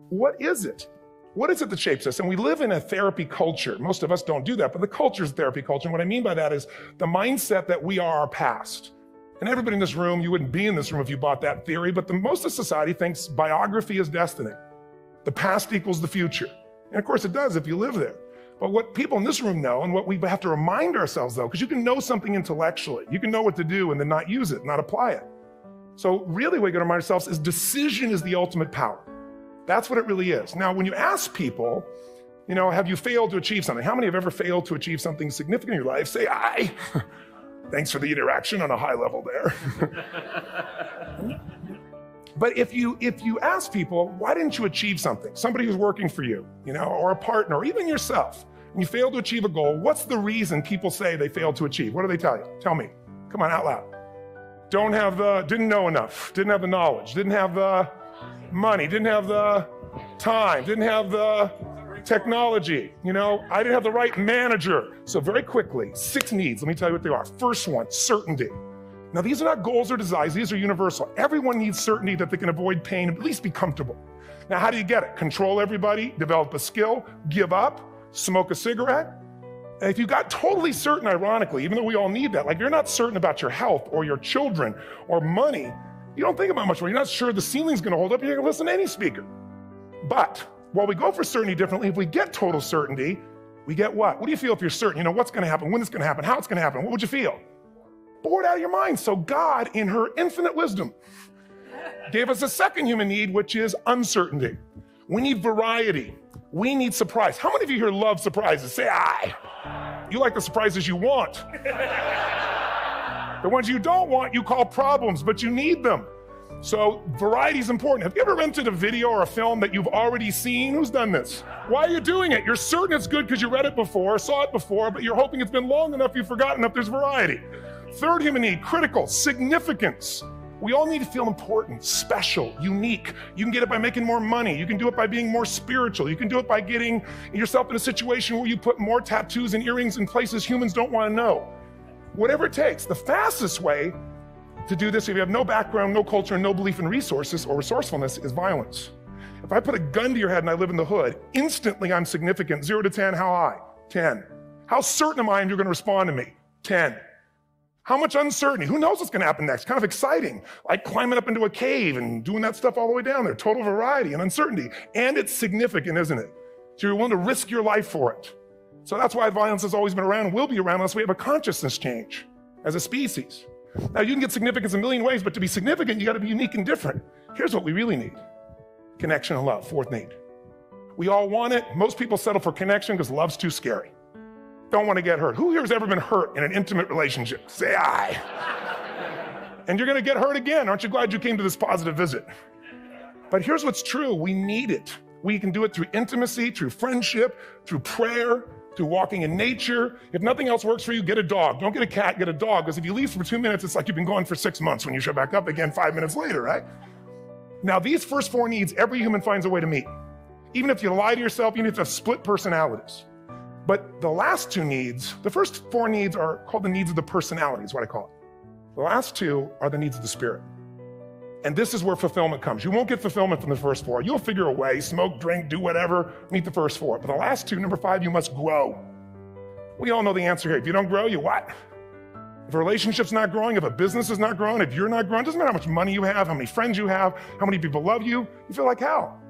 What is it? What is it that shapes us? And we live in a therapy culture. Most of us don't do that, but the culture is therapy culture. And what I mean by that is the mindset that we are our past. And everybody in this room, you wouldn't be in this room if you bought that theory, but most of society thinks biography is destiny. The past equals the future. And of course it does if you live there. But what people in this room know, and what we have to remind ourselves though, because you can know something intellectually, you can know what to do and then not use it, not apply it. So really what we got to remind ourselves is decision is the ultimate power. That's what it really is. Now, when you ask people, have you failed to achieve something? How many have ever failed to achieve something significant in your life? Say, I. Thanks for the interaction on a high level there. But if you ask people, why didn't you achieve something? Somebody who's working for you, or a partner, or even yourself, and you failed to achieve a goal, what's the reason people say they failed to achieve? What do they tell you? Tell me. Come on, out loud. Didn't know enough, didn't have the knowledge, didn't have the money, didn't have the time, didn't have the technology, I didn't have the right manager. So very quickly, 6 needs, let me tell you what they are. First one, certainty. Now these are not goals or desires, these are universal. Everyone needs certainty that they can avoid pain, at least be comfortable. Now how do you get it? Control everybody, develop a skill, give up, smoke a cigarette. And if you got totally certain, ironically, even though we all need that, like you're not certain about your health or your children or money, you don't think about much more. You're not sure the ceiling's gonna hold up, you're gonna listen to any speaker. But while we go for certainty differently, if we get total certainty, we get what? What do you feel if you're certain? What's gonna happen, when it's gonna happen, how it's gonna happen? What would you feel? Bored out of your mind. So God, in her infinite wisdom, gave us a second human need, which is uncertainty. We need variety. We need surprise. How many of you here love surprises? Say aye. You like the surprises you want. The ones you don't want, you call problems, but you need them. So variety is important. Have you ever rented a video or a film that you've already seen? Who's done this? Why are you doing it? You're certain it's good because you read it before, saw it before, but you're hoping it's been long enough you've forgotten if there's variety. Third human need, critical, significance. We all need to feel important, special, unique. You can get it by making more money. You can do it by being more spiritual. You can do it by getting yourself in a situation where you put more tattoos and earrings in places humans don't want to know. Whatever it takes. The fastest way to do this, if you have no background, no culture, no belief in resources or resourcefulness, is violence. If I put a gun to your head and I live in the hood, instantly I'm significant. 0 to 10, how high? 10. How certain am I you're going to respond to me? 10. How much uncertainty? Who knows what's going to happen next? Kind of exciting, like climbing up into a cave and doing that stuff all the way down there. Total variety and uncertainty. And it's significant, isn't it? So you're willing to risk your life for it. So that's why violence has always been around and will be around unless we have a consciousness change as a species. Now you can get significance a million ways, but to be significant, you got to be unique and different. Here's what we really need. Connection and love, fourth need. We all want it. Most people settle for connection because love's too scary. Don't want to get hurt. Who here has ever been hurt in an intimate relationship? Say aye. And you're going to get hurt again. Aren't you glad you came to this positive visit? But here's what's true. We need it. We can do it through intimacy, through friendship, through prayer, through walking in nature. If nothing else works for you, get a dog. Don't get a cat, get a dog. Because if you leave for 2 minutes, it's like you've been gone for 6 months when you show back up again 5 minutes later, right? Now, these first 4 needs, every human finds a way to meet. Even if you lie to yourself, even if you have split personalities. But the last 2 needs, the first 4 needs are called the needs of the personality, is what I call it. The last 2 are the needs of the spirit. And this is where fulfillment comes. You won't get fulfillment from the first 4. You'll figure a way, smoke, drink, do whatever, meet the first 4. But the last 2, number 5, you must grow. We all know the answer here. If you don't grow, you what? If a relationship's not growing, if a business is not growing, if you're not growing, it doesn't matter how much money you have, how many friends you have, how many people love you, you feel like hell.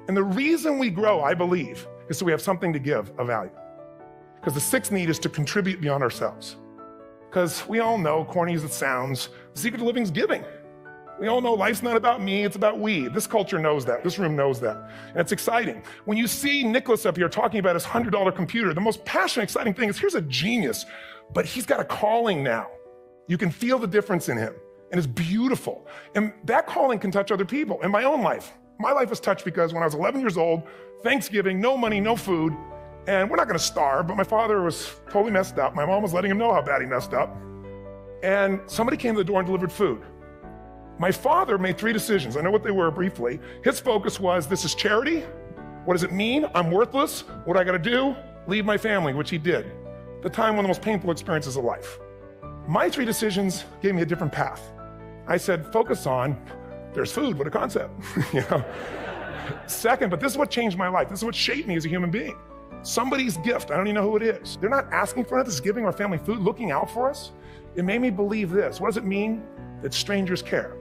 And the reason we grow, I believe, is so we have something to give of value. Because the 6th need is to contribute beyond ourselves. Because we all know, corny as it sounds, the secret to living is giving. We all know life's not about me, it's about we. This culture knows that. This room knows that. And it's exciting. When you see Nicholas up here talking about his $100 computer, the most passionate, exciting thing is here's a genius, but he's got a calling now. You can feel the difference in him, and it's beautiful. And that calling can touch other people. In my own life, my life was touched because when I was 11 years old, Thanksgiving, no money, no food, and we're not going to starve, but my father was totally messed up. My mom was letting him know how bad he messed up. And somebody came to the door and delivered food. My father made 3 decisions. I know what they were briefly. His focus was, this is charity. What does it mean? I'm worthless. What do I got to do? Leave my family, which he did. The time, one of the most painful experiences of life. My 3 decisions gave me a different path. I said, focus on, there's food, what a concept. You know? Second, but this is what changed my life. This is what shaped me as a human being. Somebody's gift, I don't even know who it is. They're not asking for it, this is giving our family food, looking out for us. It made me believe this. What does it mean? That strangers care.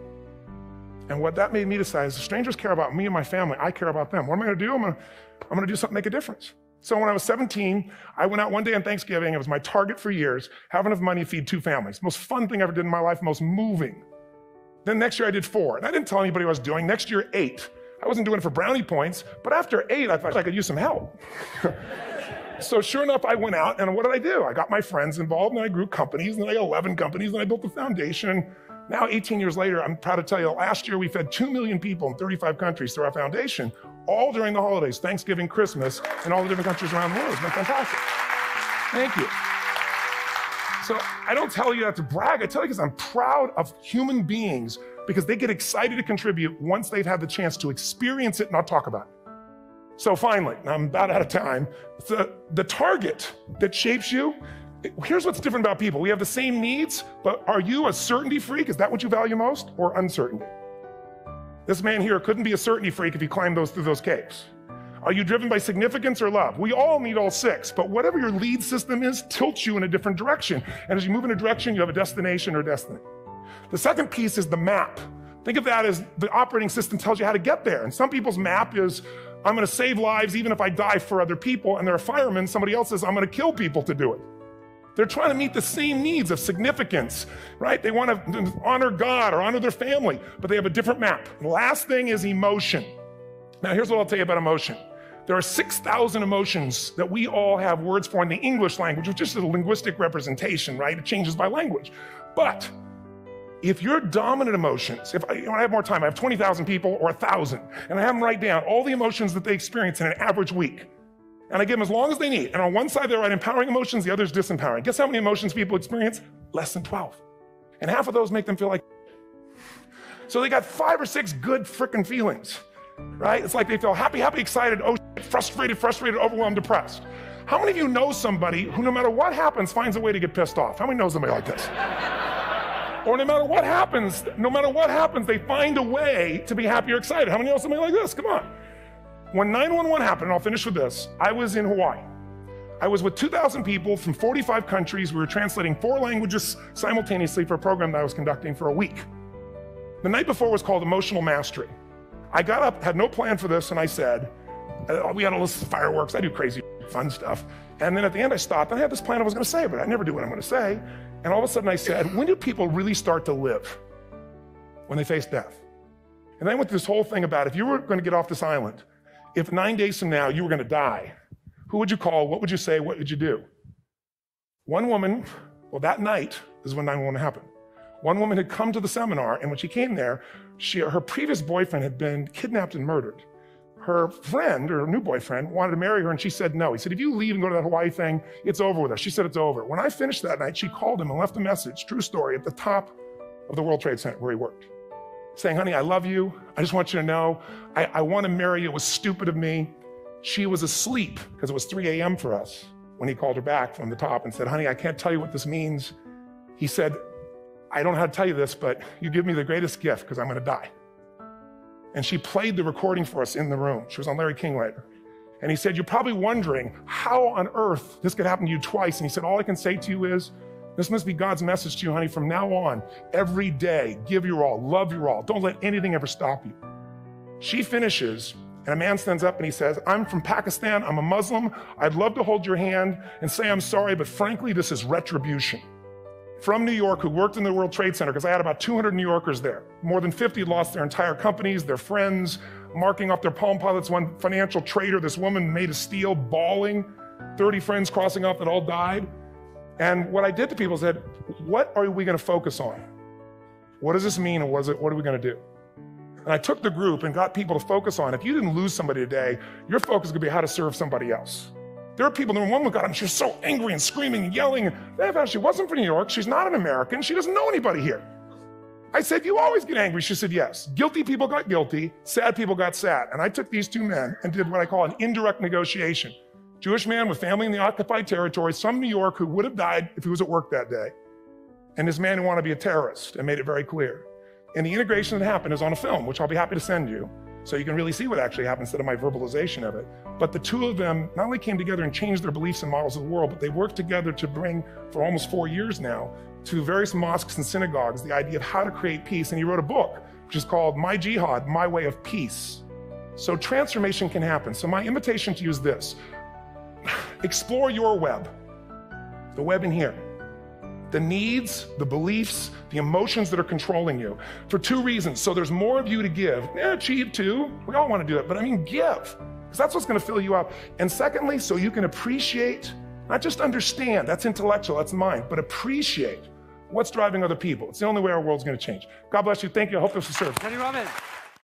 And what that made me decide is if strangers care about me and my family, I care about them. What am I gonna do? I'm gonna do something to make a difference. So when I was 17, I went out one day on Thanksgiving. It was my target for years, have enough money to feed 2 families. Most fun thing I ever did in my life, most moving. Then next year I did 4, and I didn't tell anybody what I was doing. Next year, 8. I wasn't doing it for brownie points, but after 8, I thought I could use some help. So sure enough, I went out, and what did I do? I got my friends involved, and I grew companies, and I got 11 companies, and I built the foundation. Now, 18 years later, I'm proud to tell you, last year we fed 2 million people in 35 countries through our foundation, all during the holidays, Thanksgiving, Christmas, in all the different countries around the world. It's been fantastic. Thank you. So I don't tell you that to brag, I tell you because I'm proud of human beings because they get excited to contribute once they've had the chance to experience it, not talk about it. So finally, I'm about out of time, the target that shapes you, here's what's different about people. We have the same needs, but are you a certainty freak? Is that what you value most, or uncertainty? This man here couldn't be a certainty freak if he climbed through those caves. Are you driven by significance or love? We all need all 6, but whatever your lead system is tilts you in a different direction. And as you move in a direction, you have a destination or destiny. The second piece is the map. Think of that as the operating system tells you how to get there. And some people's map is, I'm gonna save lives even if I die for other people, and they're a fireman. Somebody else says, I'm gonna kill people to do it. They're trying to meet the same needs of significance, right? They want to honor God or honor their family, but they have a different map. The last thing is emotion. Now, here's what I'll tell you about emotion. There are 6,000 emotions that we all have words for in the English language, which is just a linguistic representation, right? It changes by language. But if your dominant emotions, if I have more time, I have 20,000 people or 1,000, and I have them write down all the emotions that they experience in an average week. And I give them as long as they need. And on one side, they write empowering emotions, the other is disempowering. Guess how many emotions people experience? Less than 12. And half of those make them feel like, so they got 5 or 6 good frickin' feelings, right? It's like they feel happy, excited, oh, frustrated, overwhelmed, depressed. How many of you know somebody who no matter what happens finds a way to get pissed off? How many know somebody like this? Or no matter what happens, they find a way to be happy or excited. How many know somebody like this? Come on. When 9/11 happened, and I'll finish with this, I was in Hawaii. I was with 2,000 people from 45 countries. We were translating 4 languages simultaneously for a program that I was conducting for a week. The night before was called Emotional Mastery. I got up, had no plan for this, and I said, we had all this fireworks, I do crazy fun stuff. And then at the end I stopped, and I had this plan I was gonna say, but I never do what I'm gonna say. And all of a sudden I said, when do people really start to live? When they face death. And then I went through this whole thing about if you were gonna get off this island, if 9 days from now you were gonna die, who would you call, what would you say, what would you do? One woman, well that night is when 9/11 happened. One woman had come to the seminar, and when she came there, her previous boyfriend had been kidnapped and murdered. Her friend, or her new boyfriend, wanted to marry her, and she said no. He said, if you leave and go to that Hawaii thing, it's over with us. She said, it's over. When I finished that night, she called him and left a message, true story, at the top of the World Trade Center where he worked, saying, honey, I love you. I just want you to know, I want to marry you. It was stupid of me. She was asleep because it was 3 a.m. for us when he called her back from the top and said, honey, I can't tell you what this means. He said, I don't know how to tell you this, but you give me the greatest gift because I'm going to die. And she played the recording for us in the room. She was on Larry King later. And he said, you're probably wondering how on earth this could happen to you twice. And he said, all I can say to you is, this must be God's message to you, honey. From now on, every day, give your all, love your all. Don't let anything ever stop you. She finishes, and a man stands up and he says, I'm from Pakistan, I'm a Muslim. I'd love to hold your hand and say I'm sorry, but frankly, this is retribution. From New York, who worked in the World Trade Center, because I had about 200 New Yorkers there. More than 50 lost their entire companies, their friends, marking off their Palm Pilots. One financial trader, this woman made of steel, bawling, 30 friends crossing off that all died. And what I did to people said, what are we gonna focus on? What does this mean, and what are we gonna do? And I took the group and got people to focus on, if you didn't lose somebody today, your focus is gonna be how to serve somebody else. There are people, one woman got up, she was so angry and screaming and yelling. And she wasn't from New York, she's not an American, she doesn't know anybody here. I said, you always get angry. She said, yes. Guilty people got guilty, sad people got sad. And I took these 2 men and did what I call an indirect negotiation. Jewish man with family in the occupied territory, some New York who would have died if he was at work that day. And this man who wanted to be a terrorist, and made it very clear. And the integration that happened is on a film, which I'll be happy to send you. So you can really see what actually happened instead of my verbalization of it. But the two of them not only came together and changed their beliefs and models of the world, but they worked together to bring, for almost 4 years now, to various mosques and synagogues, the idea of how to create peace. And he wrote a book, which is called My Jihad, My Way of Peace. So transformation can happen. So my invitation to you is this. Explore your web, the web in here. The needs, the beliefs, the emotions that are controlling you for 2 reasons. So there's more of you to give. Achieve too. We all want to do it, but I mean give, because that's what's going to fill you up. And secondly, so you can appreciate, not just understand, that's intellectual, that's mind, but appreciate what's driving other people. It's the only way our world's going to change. God bless you. Thank you. I hope this will serve. Tony Robbins.